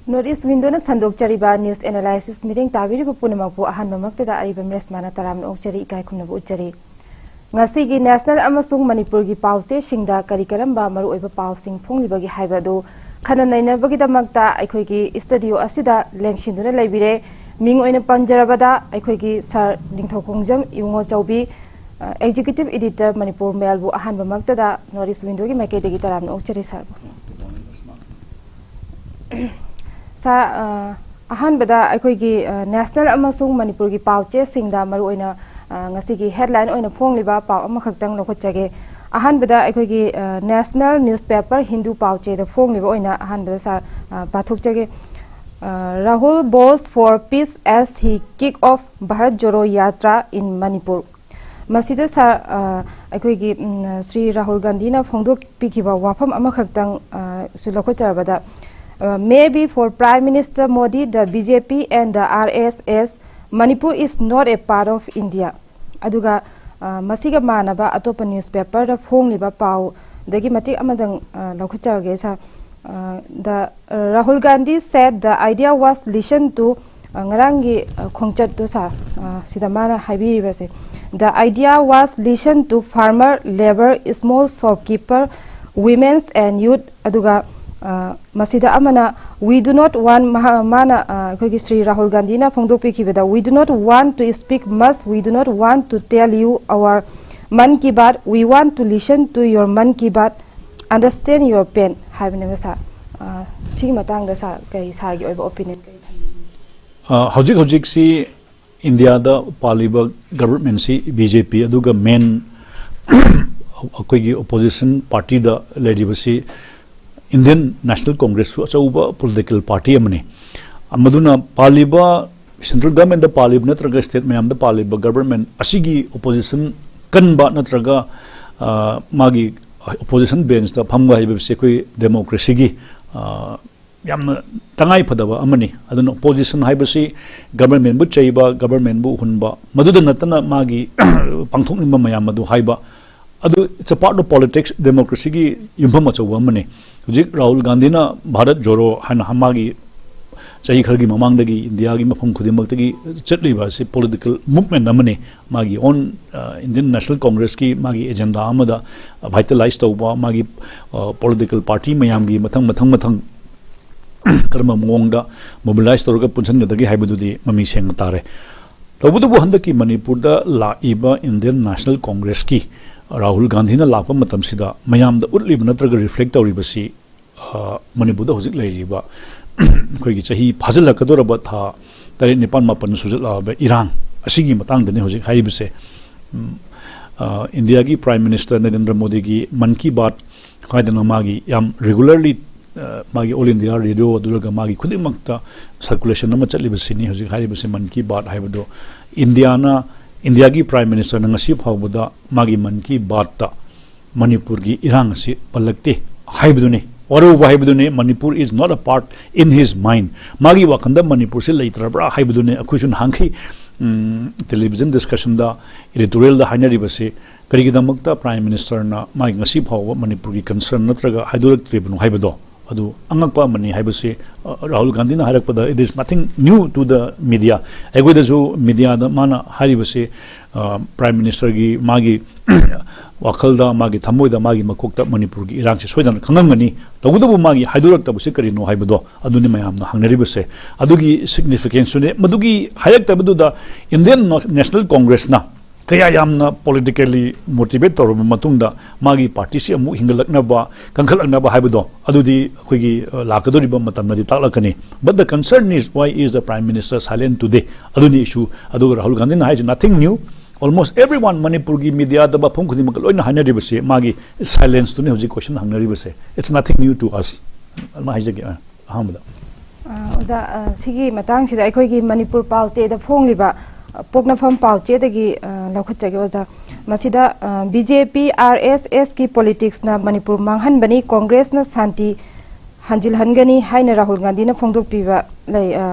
Notice window na sandok chariba news analysis meeting tabiri bu punamakpu ahanbamaktada aribam resmana taram okchari 𝐀𝐍𝐀𝐋𝐘𝐈𝐒 uchari ngasi gi national amasung manipur gi pause singda kari karamba maru oiba pausing phonglibagi haibadu khana nainabagi damakta aikhoi gi studio asida lengsinduna laibire ming oina panjarabada aikhoi gi sar ningthokongjam 𝐬𝐄𝐖𝐒 executive editor manipur mail bu ahanbamaktada notice window gi makedegi taram okchari sar Sar ahan bada akhoi gi national amasung manipur gi pauche singda maru oina ngasi gi headline oina phongliba pau ama khaktang lokhochage ahan bada akhoi gi national newspaper hindu pauche da phongliba oina ahan bada sar pathokchage Rahul bows for peace as he kick off Bharat Joro Yatra in Manipur masida sar akhoi gi Sri Rahul Gandhi na phongdok pikhiba wafam ama khaktang sulokhocharbada maybe for Prime Minister Modi, the BJP and the RSS, Manipur is not a part of India. Aduga masiga manaba atopa newspaper da phongliba pau dagi mati amadang lokhuchage sa the Rahul Gandhi said the idea was listened to ngarangi khongchat to sa sidamana haibiri base the idea was listened to farmer, labor, small shopkeeper, women's and youth aduga Masida Amana, we do not want Mana Sri Rahul Gandhi na Phongdopi Kibeda. We do not want to speak much. We do not want to tell you our man ki baat. We want to listen to your man ki baat, understand your pain. Haibne sa si matang da sa kay sa gi oiba opinion kay. Hojik si India da paliba government si BJP aduga main akoi opposition party da lediba si Indian National Congress achauba political party amane amaduna paliba central government da palib natraga state mayam da paliba government asigi opposition kanba natraga magi opposition bench da phamga hibe se koi democracy gi yamna tangai phadaba amani aduna opposition haibasi government bu chaiba government bu hunba maduda natana magi pangthoknimba mayam adu haiba adu it's a part of politics democracy gi yumpham achauba amani Hujik Rahul Gandhi na Bharat Joro hana hamagi chahi khargi mamang dagi India gi mafam khudimak tagi chatli ba si political movement amane magi on Indian National Congress ki magi agenda amada vitalize tawba magi political party mayam gi mathang karma mongda mobilize tawga punsan dagi haibadu di mami seng tare tabudu bu handaki Manipur da la iba Indian National Congress ki Rahul Gandhi na lakpa matam sida mayam da utli natraga reflect tawri basi Manipur da hojik leiriba khoi gi chahi phajala kadoraba tha tare nipan mapan sujala ba Iran asigi matang dane hojik hai bise India gi Prime Minister Narendra Modi gi Man Ki Baat kaidana magi yam regularly magi All India Radio duraga magi khudimakta circulation nama chatli basi ni hojik hai bise Man Ki Baat haibado India gi Prime Minister na ngasi phawbada magi Man Ki Baat ta Manipur gi irang si palakte haibdune waru haibdune Manipur is not a part in his mind magi wakanda Manipur se leitra bra haibdune akhushun hangki television discussion da editorial da hainari base karigi damakta Prime Minister na magi ngasi phawba Manipur gi concern natraga haidurak tribunu haibado adu angakpa mani haibase Rahul Gandhi na harakpada it is nothing new to the media agoda jo media da mana haribase Prime Minister gi magi wakhalda magi thamoida magi makokta Manipur gi irang se soidan khangangani tagudabu magi haidurak tabuse karino haibado aduni mayamna hangnaribase adugi significance ne madugi hayak tabadu da Indian National Congress na kaya yamna politically motivate tawra matungda magi party si amu hingalaknaba kangkhalaknaba haibado adudi khoigi lakadoriba matamna di taklakani but the concern is why is the Prime Minister silent today aduni issue adu Rahul Gandhi na is nothing new almost everyone Manipur gi media da ba phom khudi makaloina hanaribase magi silence to ne hoji question hangnaribase it's nothing new to us alma haijagi ahamda oza sigi matang sida khoigi Manipur pause da phongliba Pokna from Pauche the Lokhachagoza Masida BJP RSS ki politics na Manipur Manghan Bani Congress na Santi Hanjil Hangani Haina Rahul Gandhi na Phongdok Piva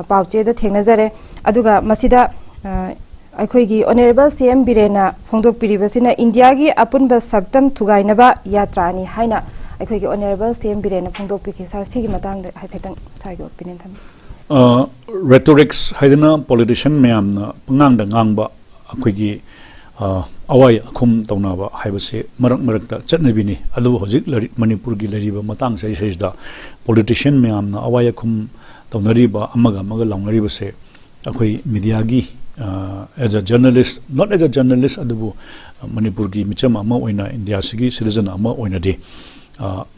Pauche the Tenazare Aduga Masida Aikoigi Honorable CM Birena Phongdok Piribasina India gi Apunba Saktam Tugainaba Yatrani Haina ꯑꯩꯈꯣꯏꯒꯤ honourable CM ꯕꯤꯔꯦꯟꯅ ꯐꯣꯡꯗꯣꯛꯄꯤꯈꯤ ꯁꯥꯔ ꯁꯤꯒꯤ ꯃꯇꯥꯡꯗ ꯍꯥꯏꯐꯦꯠꯇꯪ ꯁꯥꯔꯒꯤ opinion ꯊꯝꯕꯤꯌꯨ rhetorics haidana politician mayamna pangangda ngangba akhoi awai akhum tawnaba haibase marak da chatnabini adu hojik manipur gi lariba matang sai da politician mayamna awai akhum tawnariba amaga lawnariba se akhoi media gi as a journalist not as a journalist adu manipur gi micham ama oina india sigi citizen ama oina de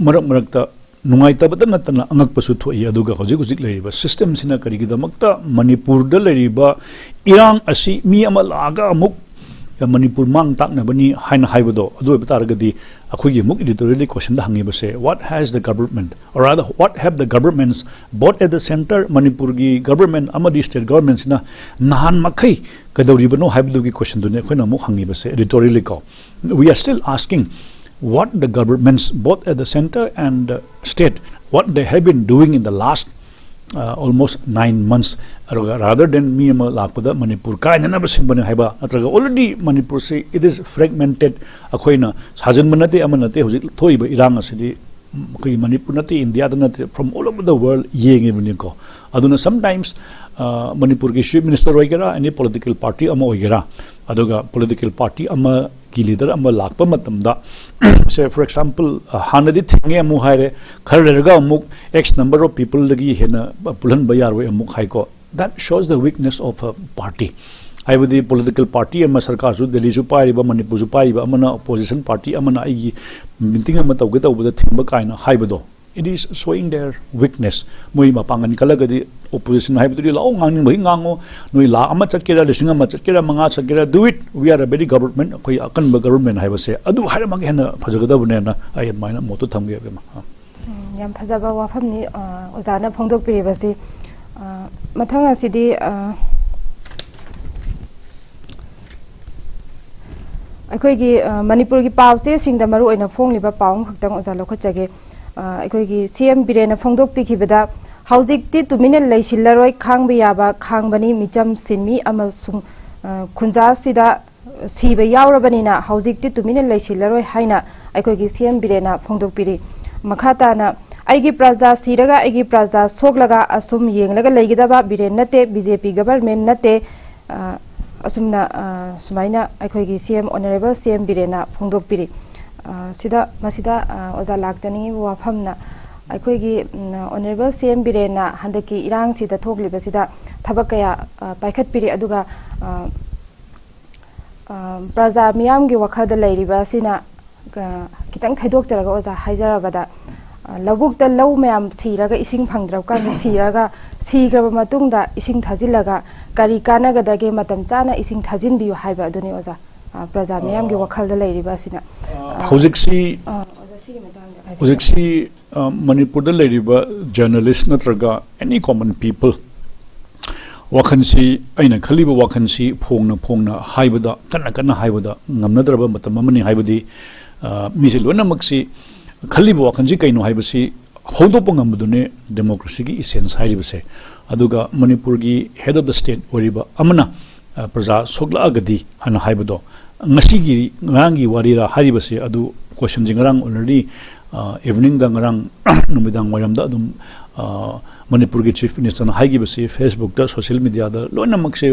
marak da nungai tabata natana angak pasu thoi aduga hojik leriba system sina karigidamakta manipur da leriba irang asi mi ama laga amuk manipur mang takna bani haina haibodo adu betaragadi akhugi muk editorially question da hangi base what has the government or rather what have the governments both at the center manipur gi government amadi state governments na nahan makhai kadawri bano haibodo gi question dune khoina muk hangi base editorially ko we are still asking what the governments both at the center and state what they have been doing in the last almost 9 months rather than me lakpada manipur kainana basinbane haiba atraga already manipur say it is fragmented akhoina sajan manate amanate hojik thoiba irang asidi koi manipur nate india nate from all over the world yenge bani ko aduna sometimes manipur ki chief minister oigera any political party ama oigera aduga political party ama ki leader ama lakpa matamda say for example hanadi thinge amu haire kharega amuk x number of people lagi hena pulan bayar we amuk hai ko that shows the weakness of a party I would the political party ama sarkar su delhi su pari ba manipur su pari ba amana opposition party amana ai meeting ama tawge tawbada thingba kaina haibado it is showing their weakness moi mapangan kalagadi opposition haibadi lao ngangning bai ngango noi la ama chatkera lising ama chatkera manga chatkera do it we are a very government koi akan ba government haibase adu haira mag hena phajagada na I admire moto thamge bema yam phajaba wafamni ozana phongdok piribasi mathang asidi ꯑꯩꯈꯣꯏꯒꯤ ꯃꯅꯤꯄꯨꯔꯒꯤ ꯄꯥꯎꯆꯦ ꯁꯤꯡꯗ ꯃꯔꯨ ꯑꯣꯏꯅ ꯐꯣꯡꯂꯤꯕ ꯄꯥꯎ ꯈꯛꯇꯪ ꯑꯣꯖꯥ ꯂꯧꯈꯠꯆꯒꯦ ꯑꯩꯈꯣꯏꯒꯤ CM ꯕꯤꯔꯦꯟꯅ ꯐꯣꯡꯗꯣꯛꯄꯤꯈꯤꯕꯗ ꯍꯧꯖꯤꯛꯇꯤ ꯇꯨꯃꯤꯟꯅ ꯂꯩꯁꯤꯜꯂꯔꯣꯏ ꯈꯥꯡꯕ ꯌꯥꯕ ꯈꯥꯡꯕꯅꯤ ꯃꯤꯆꯝ ꯁꯤꯟꯃꯤ ꯑꯃꯁꯨꯡ ꯈꯨꯟꯖꯥꯁꯤꯗ ꯁꯤꯕ ꯌꯥꯎꯔꯕꯅꯤꯅ ꯍꯧꯖꯤꯛꯇꯤ ꯇꯨꯃꯤꯟꯅ ꯂꯩꯁꯤꯜꯂꯔꯣꯏ ꯍꯥꯏꯅ ꯑꯩꯈꯣꯏꯒꯤ CM ꯕꯤꯔꯦꯟꯅ ꯐꯣꯡꯗꯣꯛꯄꯤꯔꯤ ꯃꯈꯥ ꯇꯥꯅ ꯑꯩꯒꯤ ꯄ꯭ꯔꯖꯥ ꯁꯤꯔꯒ ꯑꯩꯒꯤ ꯄ꯭ꯔꯖꯥ ꯁꯣꯛꯂꯒ ꯑꯁꯨꯝ ꯌꯦꯡꯂꯒ ꯂꯩꯒꯗꯕ ꯕꯤꯔꯦꯟ ꯅꯠꯇꯦ BJP ꯒꯚꯔꯟꯃꯦꯟꯠ ꯅꯠꯇꯦ asumna sumaina akhoi CM honorable CM birena phongdokpiri sida masida oza lakjani wafamna akhoi gi honorable CM birena handaki irang sida thokliba sida thabakaya paikhatpiri aduga praja miyam gi wakhada leiriba sina kitang thaidok jaraga oza haijarabada labukta law mayam siraga ising phangdraw kan siraga sigraba matungda ising thajilaga kari kanagadage matam chana ising thajin biyu haiba aduni oza praja mayam gi wakhalda leiriba sina hojiksi manipur da leiriba journalist natraga any common people wakhansi aina khaliba wakhansi phongna haibada kana haibada ngamnadraba matam amani haibadi misi lona maksi khaliba wakhanji kaino haibasi hodopa ngamdune democracy gi essence haibase aduga manipur gi head of the state oriba amana praja sogla agadi hana haibado ngasi gi ngangi warira haribase adu question jingrang already evening da ngarang numidang waram da adum manipur gi chief minister na haigi base facebook da social media da lona makse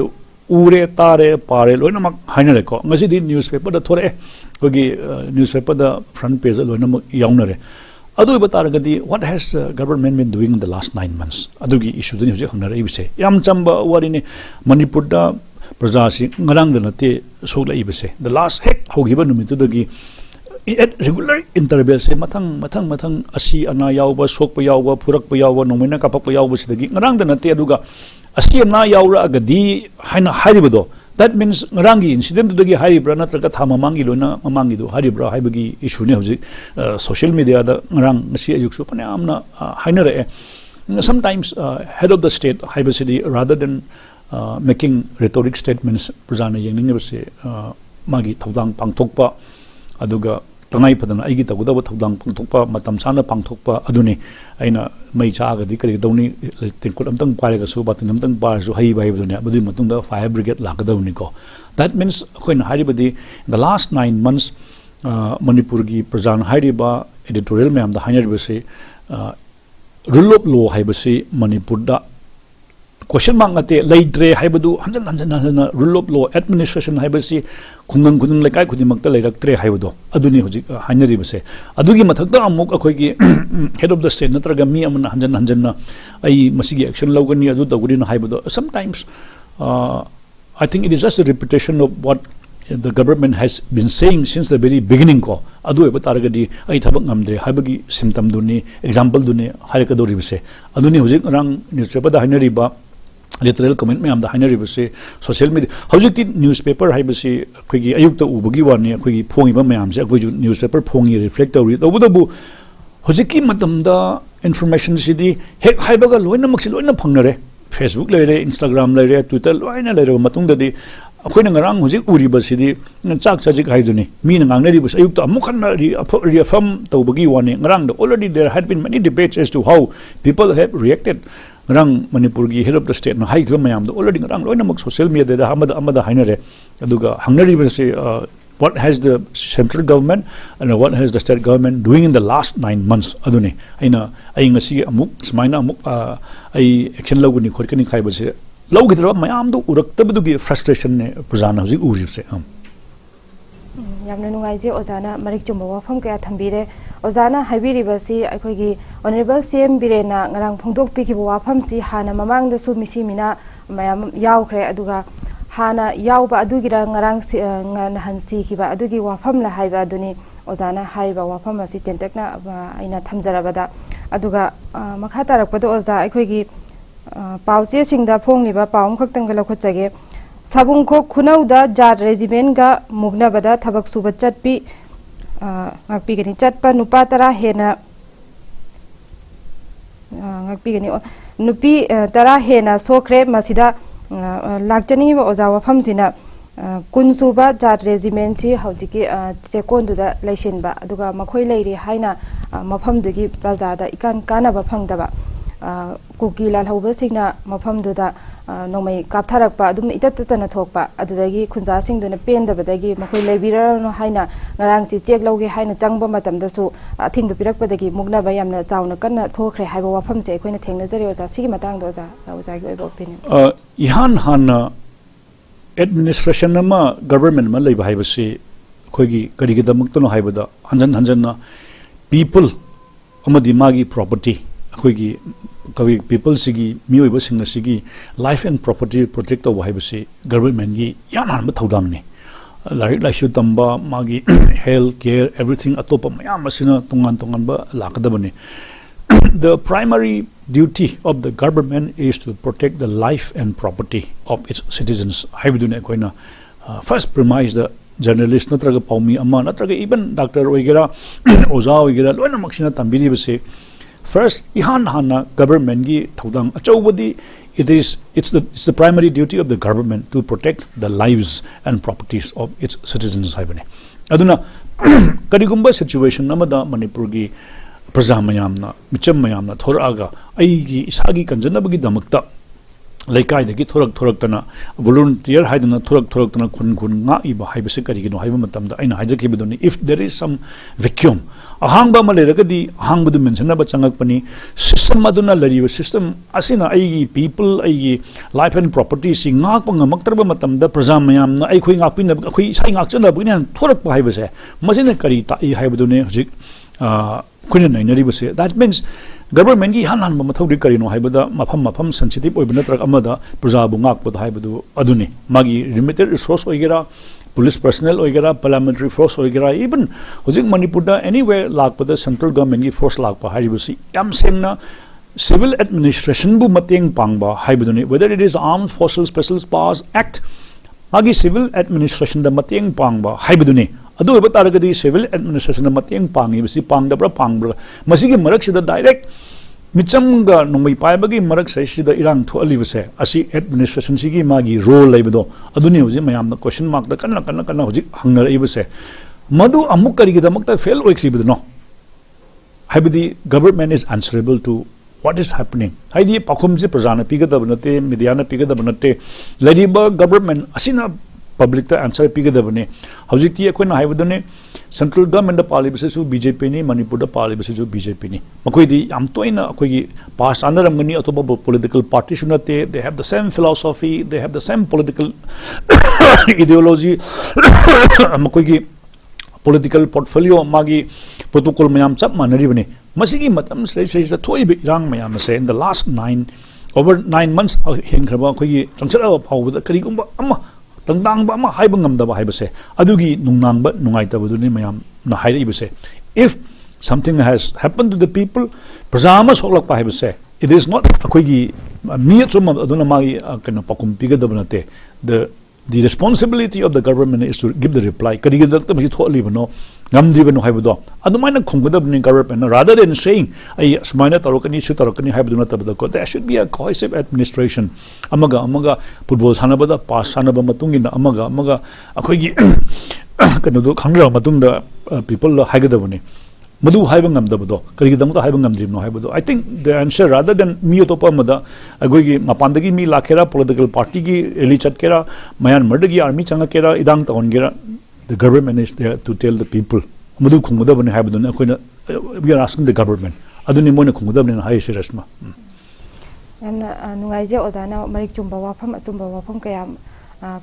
ure tare pare lona mak hainare ko ngasi di newspaper da thore kogi newspaper da front page lona mak yaunare adu bataragadi what has the government been doing in the last 9 months adugi issue dini hojik hangnare ibise yam chamba warini manipur da praja si ngarang da nate sogla ibise the last hek hogiba numitu dagi at regular interval se mathang asi ana yawba sokpa yawba phurakpa yawba nomina kapakpa yawba sidagi ngarang da nate aduga asi ana yawra agadi haina haribado that means ngaranggi incident dagi haribra natraga thamamangi lona mamangi do haribra haibagi issue ne hojik social media da ngarang ngasi ayuksu panamna hainare sometimes head of the state haibasidi rather than making rhetoric statements prajana yengningabase magi thodang pangthokpa aduga tangai padana aigi tagudaba thodang pangthokpa matam sana pangthokpa aduni aina mai chaagadi kari dawni tenkul amtang parega su batin amtang par su hai bai baduni badui matungda fire brigade lagadawni ko that means khoin haribadi in the last 9 months manipur gi prajan hariba editorial ma'am दा हाइनर बसे rule of law है बसे मणिपुर दा question mark ngate leidre haibadu hanjan rule of law administration haibasi khungang lekai khudimakta leiraktre haibadu aduni hoji hainari base adugi mathakta amuk akhoi head of the state natraga mi amana hanjan na ai masigi action lawgani adu daguri na haibadu sometimes I think it is just a repetition of what the government has been saying since the very beginning ko adu eba taragadi ai thabak ngamdre haibagi symptom duni example duni haikadori base aduni hoji rang newspaper da hainari ba literal comment me am da hainari base social media hojiti newspaper haibasi khoigi ayukta ubagi wani khoigi phongi ba mayam se khoi newspaper phongi reflect tawri tobudabu hojiki matamda information sidi hek haibaga loina maksi loina phangnare Facebook leire Instagram leire Twitter loina leire matung dadi akhoi ngarang hojik uri basidi chak chajik haiduni mi ngangnari bas ayukta amukhanna reaffirm tawbagi wani ngarang already there had been many debates as to how people have reacted rang Manipur gi head of the state no hai thwa mayam do already rang loina mak social media da amada hainare aduga hangnari base what has the central government and what has the state government doing in the last 9 months aduni aina ai ngasi amuk smaina amuk ai action loguni khorkani khai base logidra mayam do uraktabugi frustration ne prajana hojik uribse yamna nungai ozana marik chumba wafam kaya thambire ozana haibiribasi aikoigi honorable CM birena ngarang phongdok pikibo wafam si hana mamang da su misi mina mayam yaukre aduga hana yauba adugira ngarang hansi kiba adugi wafam la haiba aduni ozana haiba wafam asi tentakna aina thamjarabada aduga makha tarakpado oza aikoigi pauche singda phongliba paum khaktang gala khochage sabungko khunauda jat regiment ga mugnabada thabak suba chatpi ngakpi gani chatpa nupa tara hena ngakpi gani nupi tara hena sokre masida lakchani ba oza wafam sina kunsuba jat regiment si haujiki chekonduda laisinba aduga makhoi leiri haina mafamdugi prajada ikan kanaba phangdaba kuki lal hoba singna mafamduda nomai kaptharakpa adum itatana thokpa adudagi khunja singduna pendabadagi makhoi leibirano haina ngarang si chek lawge haina changba matamda su athingba pirakpadagi mugnaba yamna chawna kanna thokre haiba wafam se khoina thengnajari oza sigi matang do oza gi oiba opinion ihan hana administration nama government ma leiba haibasi khoigi karigi damaktono haibada hanjan na people amadi magi property khoigi kawi people sigi mioiba singa sigi life and property protect to haibasi government gi yanan ma thodang ni like should tamba magi health care everything atopa mayam asina tungan ba lakadabani the primary duty of the government is to protect the life and property of its citizens haibudune koina first premise the journalist natraga paumi amma natraga even doctor oigera oza oigera loina maksina tambiri base first ihan hana government gi thodang achawbadi it's the primary duty of the government to protect the lives and properties of its citizens haibane aduna karigumba situation namada Manipur gi praja mayamna micham mayamna thoraga aigi isagi kanjanabagi damakta laikai dagi thorak tana volunteer haidana thorak tana khun nga iba haibase karigino haiba matamda aina hajakibadoni if there is some vacuum ahangba maleragadi ahangbudu mention ba changakpani system aduna lariba system asina aigi people aigi life and property si ngak pangamaktarba matamda praja mayamna ai khoi ngakpin khoi sai ngakchana bugina thorak pa haibase masina kari ta ai haibadune hojik khuna nainaribase that means government gi han mathaudi karino haibada mafam sensitive oibna trak amada praja bu ngakpa haibadu aduni magi limited resource oigera police personnel oigera parliamentary force oigera even hojik Manipur da anywhere lakpada central government gi force lakpa haibasi yam sengna civil administration bu mateng pangba haibaduni whether it is armed forces special powers act magi civil administration da mateng pangba haibaduni adu ba taragadi civil administration da mateng pangi bisi pangdabra pangbra masigi marak sida direct michamga nomai paibagi marak sai sida irang thoali base asi administration sigi magi role laibedo aduni hoji mayam na question mark da kanna hoji hangna ibase madu amuk karigi da makta fail oikhribedo no haibidi government is answerable to what is happening haidi pakhum ji prajana pigadabnate media na pigadabnate ladiba government asina public ta answer pigadabane hojikti akoina haibadone central government da palibasu BJP ni Manipur da palibasu BJP ni makoi di am toina akoi pass anaramgani atoba political party sunate they have the same philosophy they have the same political ideology makoi gi political portfolio magi protocol mayam chap manaribane masigi matam sei sa thoibe irang mayam se in the last over 9 months hengraba khoi changchara phawda karigumba amma tangdangba ama haiba ngamdaba haibase adugi nungnangba nungaitabuduni mayam na hairibase if something has happened to the people prajama soklakpa haibase it is not akoigi mi chuma aduna magi kana pakum pigadabnate the responsibility of the government is to give the reply karigidakta masi tholibano ngamdibano haibudo adumaina khungudabni government rather than saying ai smaina tarokani su tarokani haibuduna tabada ko there should be a cohesive administration amaga football sanabada pass sanaba matungina amaga akoigi kanu do khangra matungda people haigadabani madu haiba ngamdabado karigidamta haiba ngamdribno haibado I think the answer rather than mi otopa mada agoigi mapandagi mi lakhera political party gi eli chatkera mayan mardagi army changakera idang taongera the government is there to tell the people madu khungudabani haibado na koina we are asking the government aduni moina khungudabani hai se RESHMA yamna nungaije ozana marik chumba wafam kaya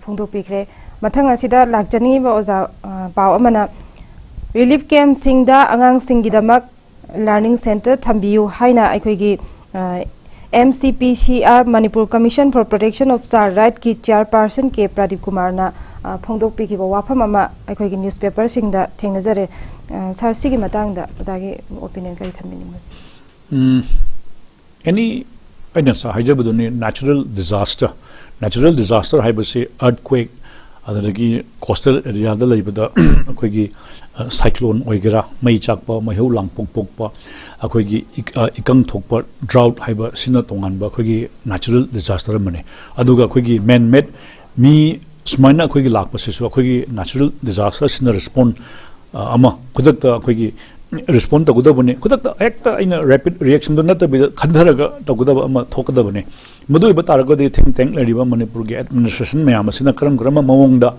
phongdo pikre mathang asida lakjani ba oza paw amana relief camp singda angang singidamak learning center thambiu haina aikoigi MCPCR Manipur Commission for Protection of Child Right ki chairperson ke Pradip Kumar na phongdok piki ba wafam ama aikoigi newspaper singda thengnajare sar sigi matangda jagi opinion kai thamini any aidasa hajabuduni natural disaster haibase earthquake adagi coastal area da laibada akoigi cyclone oigera mai chakpa mahau langpong pokpa akoigi ikang thokpa drought haiba sina tonganba akoigi natural disaster mane aduga akoigi man made mi smaina akoigi lakpa sesu akoigi natural disaster sina respond ama kudakta akoigi respond tagudabane kudakta ekta aina rapid reaction do nata bi khandaraga tagudaba ama thokadabane madu iba taraga de think tank lariba Manipur ge administration mayam asina karam mawongda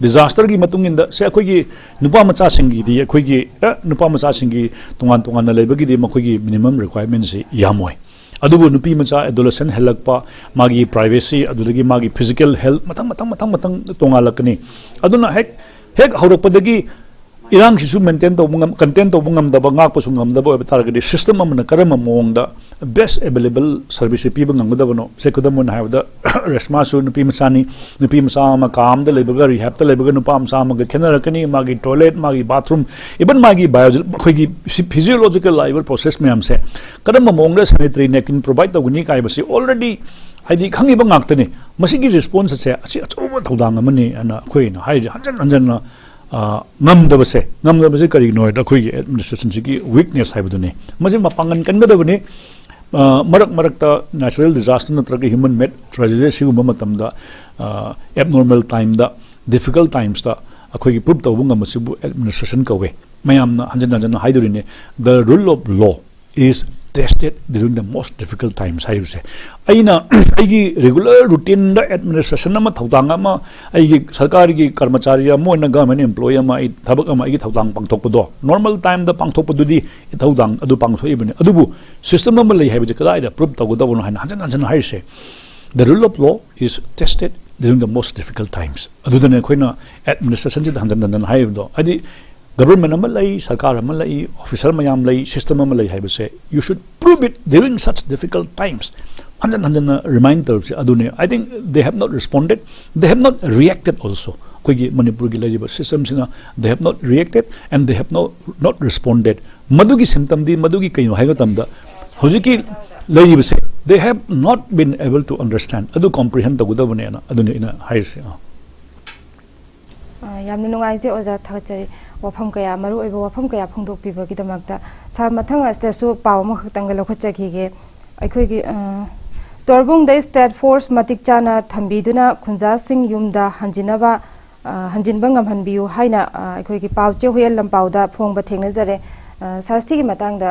disaster gi matunginda se akoigi nupa macha singi di akoigi nupa macha singi tongan na lebagi di makoigi minimum requirements yamoi adubu nupi macha adolescent helakpa magi privacy adudagi magi physical health matang tongalakni aduna hek haurakpadagi irang sisu maintain to bungam content to bungam da bangak pasungam da bo target system amna karama mongda best available service pi bangam da bono se kudamon ha da RESHMA su nupi masa ma kam da lebaga rehab da lebaga nupa masa ma kenara kani magi toilet magi bathroom even magi biological khoigi physiological level process me amse karama mongda sanitary napkin provide da guni kai basi already haidi khangi bangak tani masigi response se achi achoba thodang amani ana khoina haidi hanjan ngamdabase kari no da khoi administration gi weakness haibudune maji mapangan kangdabane marak ta natural disaster natraga human made tragedy siguma matamda abnormal time da difficult times da akhoi gi proof tawunga masibu administration kawe mayamna hanjan haidurine the rule of law is tested during the most difficult times haibse aina aigi regular routine da administration ma thodang ma aigi sarkar gi karmachari mo na government employee ma ai thabak ma aigi thodang pangthokpado normal time da pangthokpadudi thodang adu pangthoibune adubu system ma lei haibe kada ida proof tagudabon hanjan haise the rule of law is tested during the most difficult times adudane khoina administration ji hanjan haibdo adi government amalai sarkar amalai officer mayam lai system amalai haibase you should prove it during such difficult times hanjan reminders adune I think they have not responded they have not reacted also koigi Manipur gi laiba system sina they have not reacted and they have not responded madugi symptom di madugi kaino haiga tamda hojiki laibase they have not been able to understand adu comprehend tagudabane na adune ina haise yamna nungaije oja thachari wafam kaya maru oiba wafam kaya phongdok pibagi damakta sar mathang astesu paw ma khtang la khochaki ge akhoi gi torbung da state force matik chana thambiduna khunja sing yumda hanjinaba hanjinba ngamhanbiu haina akhoi gi pawche hoyel lampaw da phongba thengnajare sarsi gi matang da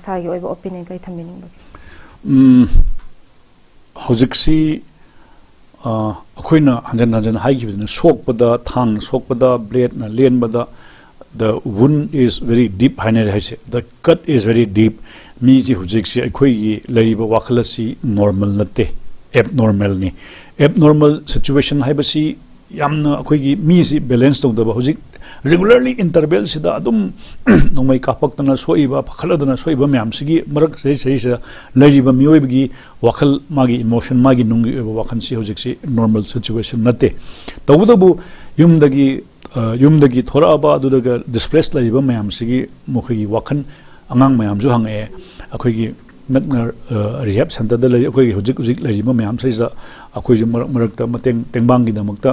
sar gi oiba opinion kai thamini hojiksi akoina hanjan hanjan haigibna sokpada thang sokpada blade na lenbada the wound is very deep haine haise the cut is very deep mi ji hujik si akoi gi lariba wakhalasi normal natte abnormal ni abnormal situation haibasi yamna akoi gi mi si balance tawdaba hujik regularly interval sida adum nomai kapaktana soiba pakhaladana soiba myam sigi marak sei sei lariba miyoibgi wakhal magi emotion magi nungi wakhan si hujik si normal situation natte tawdabu yumdagi thora aba adudaga displaced lariba myam sigi mokhigi wakhan angang mayam ju hange akoigi rehab center da lari akoigi hujik lariba myam saisa akoi ju marak ta mateng tengbang gi damakta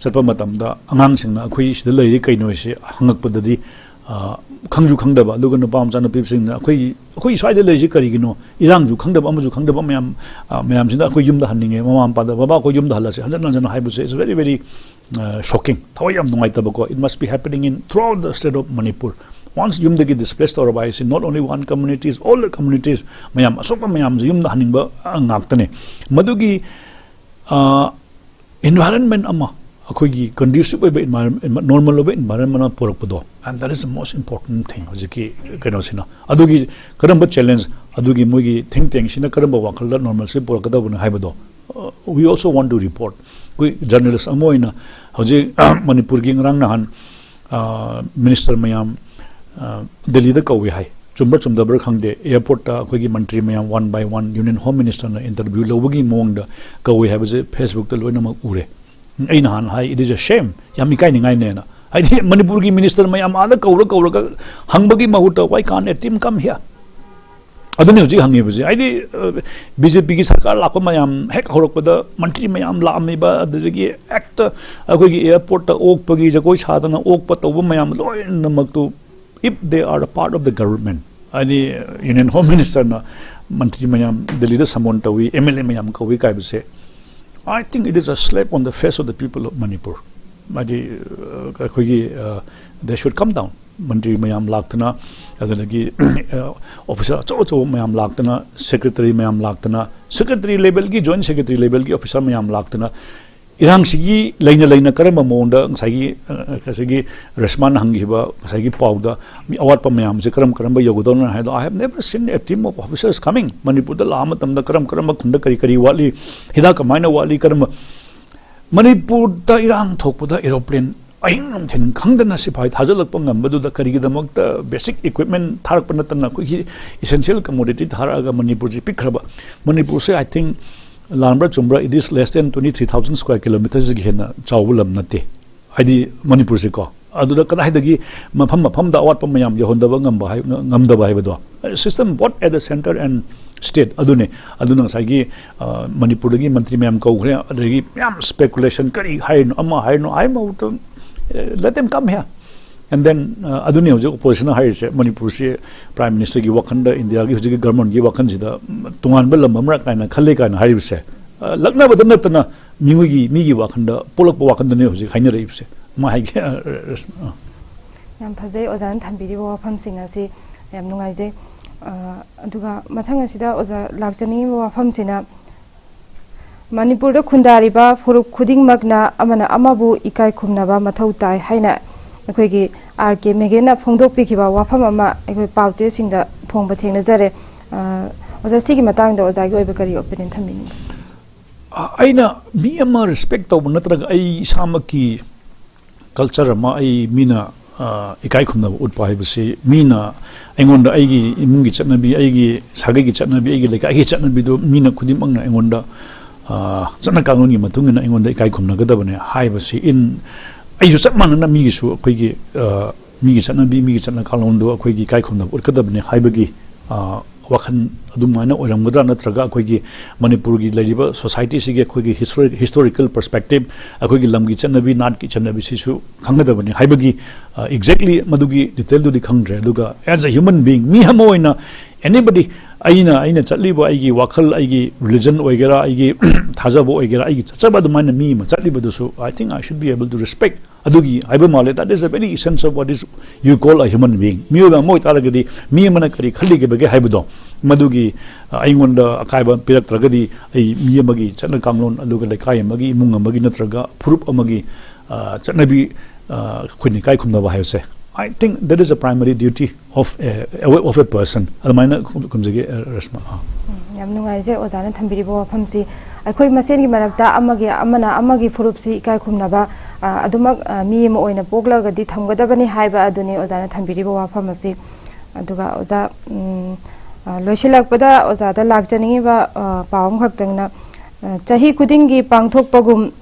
satpa matamda angang singna akoi sida lari kaino se hangakpadadi khangju khangdaba aduga no pam chana pip singna akoi swaida lari kari gino irangju khangdaba amaju khangdaba mayam sinda akoi yumda hanninge mama pada baba akoi yumda halase hanan haibu se is very very shocking thawai am nungai tabako it must be happening in throughout the state of Manipur. Once yumdagi displaced or by not only one communities, all the communities mayam asopa mayam yumda haningba ngaktane madugi environment ama akoigi conducive environment normal environment porakpado, and that is the most important thing hojiki kano sina adugi karamba challenge adugi mogi think tank sina karamba wakhalda normal se porakada buna haibado. We also want to report we journalists amoina hoji Manipur gi ngrang nahan minister mayam Delhi da kawi hai chumda bar khangde airport ta akoigi mantri mayam one by one union home minister na interview lobagi mong da kawi hai baje Facebook ta loina mak ure aina han hai it is a shame yami kai ningai ne na ai Manipur gi minister mayam ada kaura ka hangbagi mahuta why can't a team come here adune hoji hangi baje ai BJP gi sarkar lakpa mayam hek horokpada mantri mayam laami ba adigi act akoigi airport ta okpagi jakoi sadana okpa toba mayam loina mak tu if they are a part of the government, the Union Home Minister na Mantri mayam Delhi da samon tawi MLA mayam kawi kai bse, I think it is a slap on the face of the people of Manipur. They should come down. Mantri mayam laktana, adalagi officer cho mayam laktana, secretary mayam laktana, secretary level ki joint secretary level ki officer mayam laktana. Irang sigi laina karamba monda sagi RESHMA hangiba sagi pauda awat pa mayam se karamba yogodon ha I have never seen a team of officers coming Manipur da lama tamda karamba khunda kari wali hida kamaina wali karamba Manipur da irang thokpada aeroplane ahing thin khangdana sipai thajalak pa ngambadu da kari gidamak da basic equipment tharak panatana ko essential commodity tharaga Manipur ji pikraba Manipur se I think Lambra Chumbra, it is less than 23,000 square kilometers. Chawulam nate. Adi Manipur Siko. Aduda Kadahidagi, Mapam da Wat Pamayam, Yahondabangam Bahibado. System what at the center and state. Aduna Sagi, Manipuragi, Mantriam Kogre, speculation, Kari, Haino, Ama, Haino, I'm out. Let them come here. And then aduni opposition hires Manipur Prime Minister gi Wakanda India gi government gi Wakanjida tungan belam amra kaina khalle kaina harise lakna badana tana migi Wakanda polak Wakanda ne hoji haina reibse ma hai yam phajai ozan thambiri wafam singa si yam nungai je aduga mathang asida oza lakjani wafam sina Manipur da khundari ba furuk khuding magna amana amabu ikai khumnaba mathau tai haina akoigi RK Megena phongdok pikiba wafam ama akoi pauche singda phongba thengna jare oja sigi matang da oja gi oiba kari opinion thamini aina mi ama respect to natraga ai samaki culture ma ai mina ikai khumna utpa haibase mina engonda aigi imungi chatnabi aigi sagai gi chatnabi aigi leka agi chatnabi do mina khudimangna engonda chana kanuni matungina engonda ikai khumna gadabane haibase in I use man and me so quick me and Kalondo, a quick kaikon, or Kadabne, Haibagi, Wakan Dumana, or Mudana Traga, quick Manipuri Lajiba, society, sig a quick historical perspective, a quick Lamgi Chanabi, not Kichanabi Sisu, Kangadabane, Haibagi, exactly Madugi, detail to the Kangre, Luga, as a human being, Mihamoina, anybody. Aina chatlibo aigi wakal aigi religion oigera aigi thazabo oigera aigi chachaba mana mi ma chatlibo so I think I should be able to respect adugi aiba male that is a very essence of what is you call a human being mi ba moi taragadi mi mana kari khali ge bage haibudo मदुगी अइंगोंदा अकाइबा पिरक्त्रगदी अइ मी अमगी चटना कांगलोन अदुगा लेखाय अमगी इमुंग अमगी नत्रगा फुरुप अमगी चटनाबी खुनि काय खुमनबा हायसे I think that is a primary duty of a person. Adamaina kumjage Reshma. Yam nungaije ozana thambiribo wafamsi akhoi masen gi marakta amagi furupsi ikai khumnaba adumak mi ma oina poglagadi thamgadabani haiba aduni ozana thambiribo wafamasi aduga oza loisilakpada ozada lakjani ba pawam khaktangna chahi kudingi pangthokpagum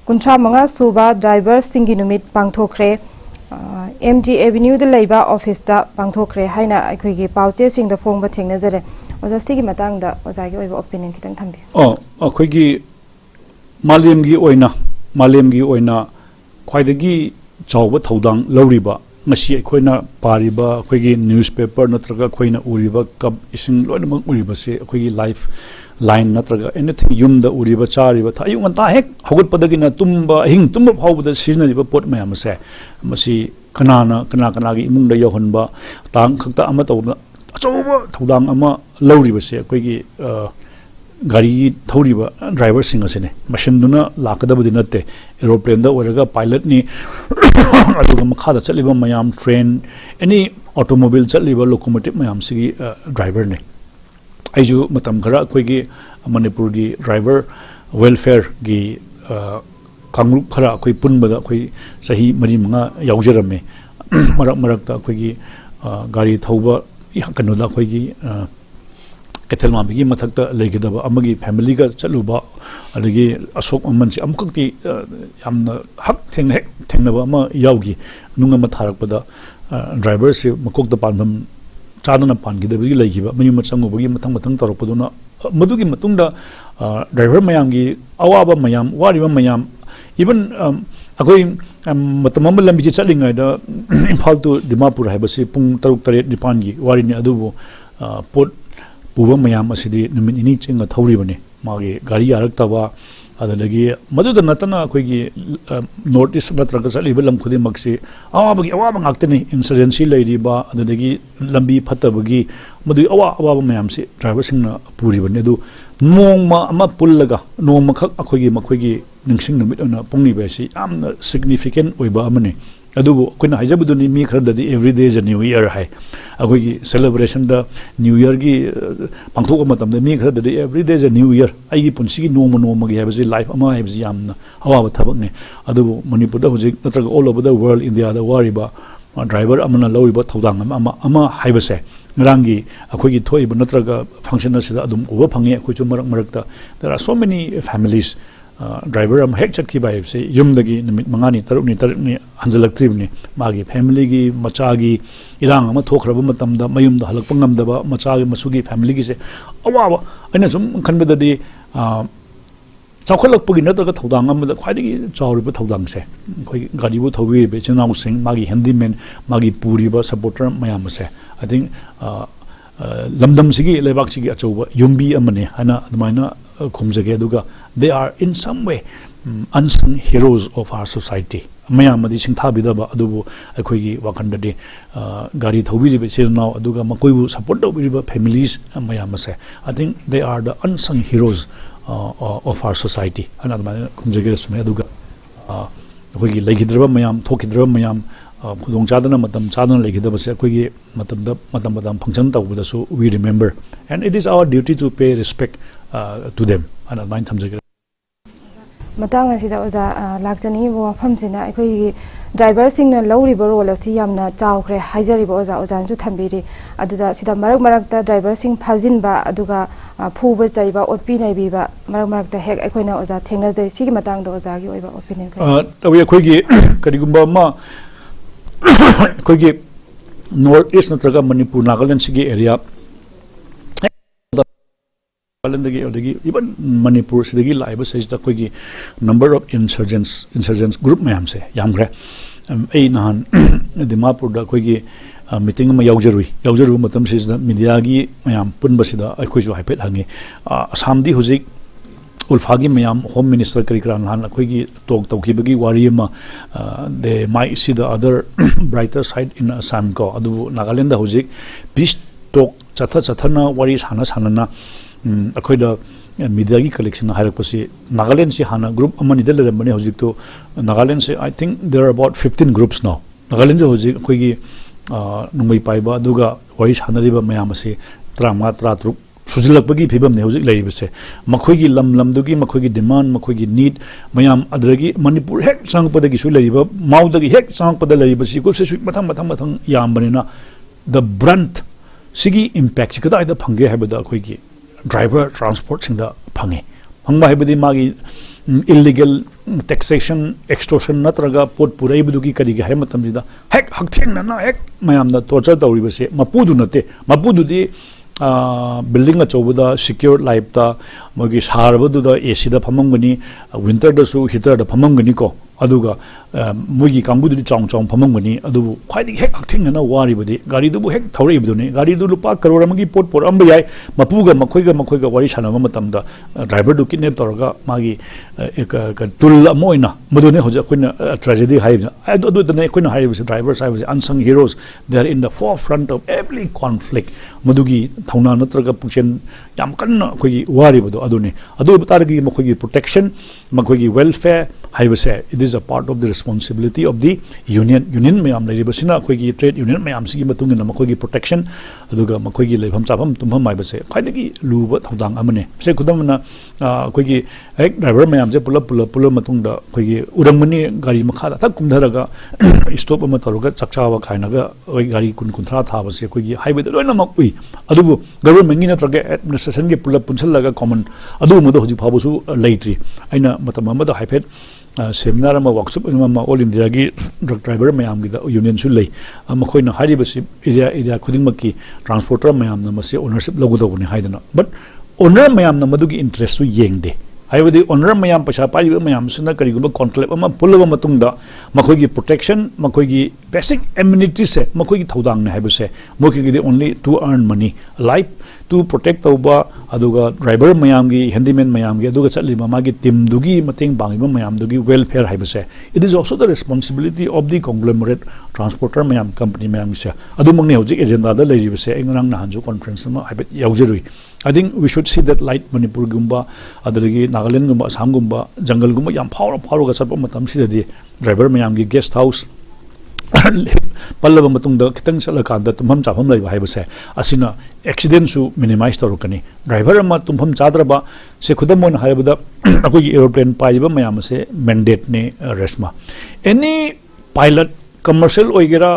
35 suba driver singi numit pangthokre MG Avenue the Labour Office da pangthokre haina akhoi pauche sing da phongba thengnajare oza sigi matang da oza gi oiba opinion kitang thambi akhoi gi malem gi oina khwaidagi chawba thodang lawriba ngasi akhoi pariba akhoi gi newspaper natraga akhoi na uriba kap ising loinamang uriba se akhoi gi life line natraga anything yumda uriba chariba thayu nganta hek hogut padagina tumba hing tumba phawda siznaliba pot mayam se masi kana gi imungda yohonba tang khakta ama tawba achoba thodang ama lawriba se akhoi gi gari thoriba driver singa sene machine duna lakadabadi natte aeroplane da oraga pilot ni aduga makha da chaliba mayam train any automobile chaliba locomotive mayam sigi driver ne aiju matam khara akhoi gi manipur gi driver welfare gi kangrup khara akhoi punbada akhoi sahi mari manga yaujaramme marak ta akhoi gi gari thauba kanoda akhoi gi Kethelma bigi mathakta legidaba amagi family ga chaluba adagi asok amansi amkhakti yamna hak thengnaba ama yaugi nunga matharakpada driver se makokta panbam chadana pangidabagi legiba mayum changubagi mathang tarakpaduna madugi matungda driver mayamgi awaba mayam wariba mayam even akoi matamam lambi chalinga da Imphal to Dimapur haibasi pung 6-3 nipan gi warini adubu pot puba mayam asidi numit ini chinga thawribane magi gari araktaba adalagi maduda natana akoigi north east natraga saliba lam khudi maksi awabagi awaba ngaktani insurgency leiriba adadagi lambi phatabagi madu awaba mayam si driver singna puribane du nongma ama pullaga nongma khak akoigi ningsing numit ona pungni basi amna significant oiba amane adubu kuna hajabuduni mi khardadi every day is a new year hai akoigi celebration da new year gi pangthok matam da mi khardadi every day is a new year aigi punsi gi noma gi habasi life ama habasi yamna awa thabak ne adubu manipur da hojik natraga all over the world india da wariba driver amana lawriba thodang ama haibase nrangi akoigi thoiba natraga function asida adum uba phangi akoi chu marak da there are so many families driver am hek chakki bai se yumdagi nimit mangani tarukni hanjalaktribni magi family gi macha gi irang ama thokraba matamda mayum da halak pangam daba macha gi masugi family gi se awa aina sum khanbedadi chawkhalakpagi nataga thodang amda khwaidagi chawriba thodang se khoi gari bu thowi be chinau sing magi handyman magi puriba supporter mayam se I think lamdam sigi lebak sigi achoba yumbi amane hana admaina khumjage aduga they are in some way unsung heroes of our society mayamadi singthabidaba adubu akoigi wakandade gari thobi be now aduga makoibu support dobiba families mayamase I think they are the unsung heroes of our society and admaina khumjage sume aduga akoigi legidraba mayam thokidraba mayam khudong chadana matam chadana legidaba se akoigi matam function tawbudasu we remember and it is our duty to pay respect to them and admain thamjage matang asida oza lakjani bo famsina akhoi driver singna lawriba role asi yamna chawkhre haijariba oza su thambiri aduda sida marak ta driver sing phajinba aduga phuba chaiba otpi naibiba marak ta hek akhoi na oza thengna jai sigi matang do oza gi oiba opinion tawi akhoi gi karigumba ma akhoi gi north east natraga manipur nagaland sigi area even Manipur sidagi laiba says the koigi number of insurgents group mayam se yamgre ei nahan Dimapur da koigi meeting ma yaujaru matam says the media gi mayam punba sida akhoi ju haipet hangi asam di hojik ulfagi mayam home minister karikran han akhoi talk tawkibagi wari ma they might see the other brighter side in Assam ko adu Nagaland da hojik peace talk chathana wari sana akoida media gi collection hairapasi Nagaland si hana group amani de lerambani hojik to Nagaland se I think there are about 15 groups now Nagaland jo hojik akoigi numai paiba aduga wari sanariba mayam ase 33 sujilakpagi phibam ne hojik leibase makhoigi lam dugi makhoigi demand makhoigi need mayam adragi Manipur hek sangpadagi su leiba maudagi hek sangpada leiba si ko se su mathang yambanina the brunt sigi impact sikada ida phange habada akoigi driver transport singda phange phangba habadi magi illegal taxation extortion natraga pot purai budugi kadi ga hay matam jida hek haktheng na hek mayam da torture tawribase mapudu nate mapudu di building a chobada secure life ta magi sarabadu da AC da phamangani winter da su heater da phamangani ko aduga mugi kambudu chong phamangani adu khwaidi hek haktheng na wari budi gari du hek thawrei budune gari du lupa crore magi pot por amba yai mapuga makhoiga wari sanama matam da driver du kidnap toraga magi ka tul amoina madune hoja koina tragedy hai adu dane koina hai drivers hai unsung heroes they are in the forefront of every conflict madugi thauna natraga puchen yam kanna khoi wari budu adune adu taragi makhoigi protection makhoigi welfare haibase it is a part of the responsibility of the union mayam leibasina khoigi trade union mayam sigi matungina makhoigi protection aduga makhoigi leibham chapam tumham maibase khaidagi luba thawdang amane se khudamna khoigi ek driver mayam je pula matungda khoigi urangmani gari makha ta kumdharaga stop ama taruga chakchawa khainaga oi gari kunthra thabase khoigi highway loina mak ui adubu government ni natraga administration ge pula punchalaga common adu modo hoji phabusu leitri aina matam amada haipet seminar ama workshop ama all India gi truck driver mayam gi da union su lei makhoina haribasi area khudingmaki transporter mayam na mase ownership logudobuni haidana but owner mayam na madugi interest su yengde haibadi owner mayam paisa pariba mayam suna karigumba conclave ama pulaba matungda makhoigi protection makhoigi basic amenities se makhoigi thodang na haibase moki gi only to earn money life to protect tauba aduga driver mayam gi handyman mayam gi aduga chatliba magi team dugi mateng bangiba mayam dugi welfare haibase it is also the responsibility of the conglomerate transporter mayam company mayam gi se adu mangni hojik agenda da leiribase engrang na hanju conference ma haibet yaujirui I think we should see that light Manipur gumba adagi Nagaland gumba Assam gumba jungle gumba yam power ga sarpa matam sidadi driver mayam gi guest house pallaba matungda kitang salakanda tumham chafam laiba haibase asina accident su minimize torukani driver ama tumham chadraba se khudamon haibada akoi aeroplane paiba mayam se mandate ne RESHMA any pilot commercial oigera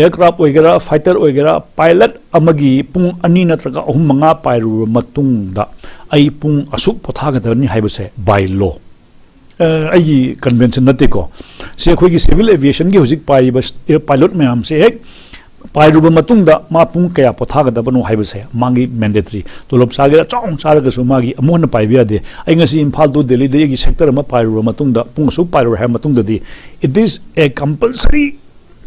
aircraft oigera fighter oigera pilot amagi pung ani natraga ahum manga pairu matungda ai pung asuk pothagadani haibase by law ai convention nateko se khoi gi civil aviation gi hojik paiba pilot mayam se ek pairuba matungda ma pung kaya pothagadabano haibase mangi mandatory tolop sagera chong charaga su magi amon paibia de ai ngasi imphal to delhi de gi sector ma pairuba matungda pung su pairu ha matungda di it is a compulsory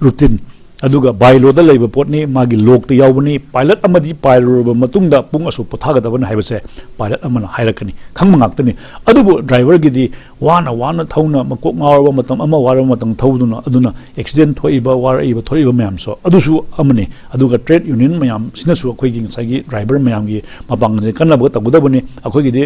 routine aduga by law da leiba potni magi lok te yawbani pilot amadi pairuba matungda pung asu pothagadabana haibase pilot amana hairakani khangma ngaktani adubu driver gi di wana thauna makok ngawba matam ama warba matam thauduna aduna accident thoiba waraiba thoiba mayam so adusu amani aduga trade union mayam sinasu akhoi gi sagi driver mayam gi mapang je kanaba tagudabani akhoi gi de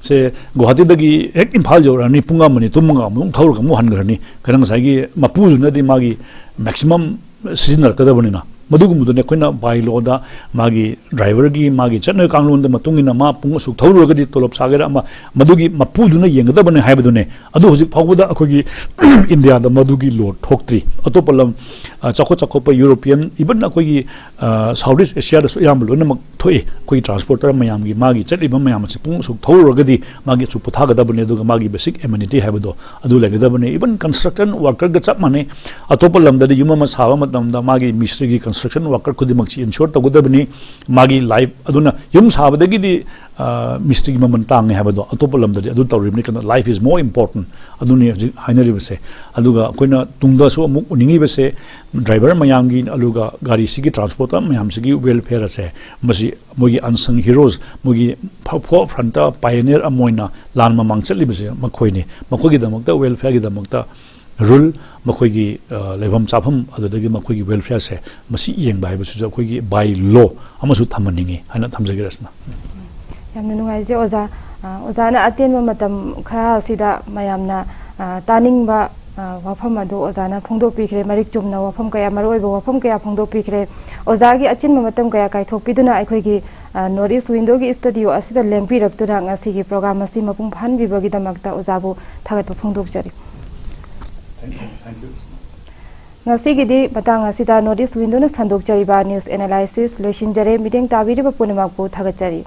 se Guwahati dagi ek imphal jorani punga mani tumunga mung thaurga mu hangrani kanang sagi mapu na di magi maximum seasonal kadabonina madugumudune koina by law da magi driver gi magi chana kanglon da matungina ma pung suk thawrugadi tolop sagera ma madugi mapuduna yengadabane haibadune adu hojik phawda akhogi India da madugi law thoktri atopalam chakho pa European even akhogi Southeast Asia da su yam lona mak thoi khoi transporter mayam gi magi chaliba mayam se pung suk thawrugadi magi su pothagadabane duga magi basic amenity haibado adu lagadabane even construction worker ga chap mane atopalam da yuma ma sawa matam da magi mystery gi construction worker kudimak chi ensure tagudabani magi life aduna yum sabadagi di mystery maman tang habado atopalam da adu tawrimni kana life is more important aduni hainari base aduga koina tungda so amuk uningi base driver mayam gi aluga gari sigi transporter mayam sigi welfare ase masi mogi unsung heroes mogi front pioneer amoina lan mamang chali base makhoini makhogi damakta welfare gi damakta rule makoigi lebam chafam adudagi makoigi welfare se masi yengba haibasu akoigi by law amasu thamaningi haina thamjagi resma yamna nungai je oza oza na atenba matam khara sida mayamna taningba wafam adu oza na phongdo pikre marik chumna wafam kaya maroiba wafam kaya phongdo pikre oza gi achin matam kaya kai thokpiduna aikoigi notice window gi studio asida lengpi raktuna ngasi gi program asi mapung phan bibagi damakta ozabu thagat phongdok jari thank you ngasi gidi matang asida notice window na sandok jari ba news analysis loishin jare meeting tabiri ba punamak bu thagat jari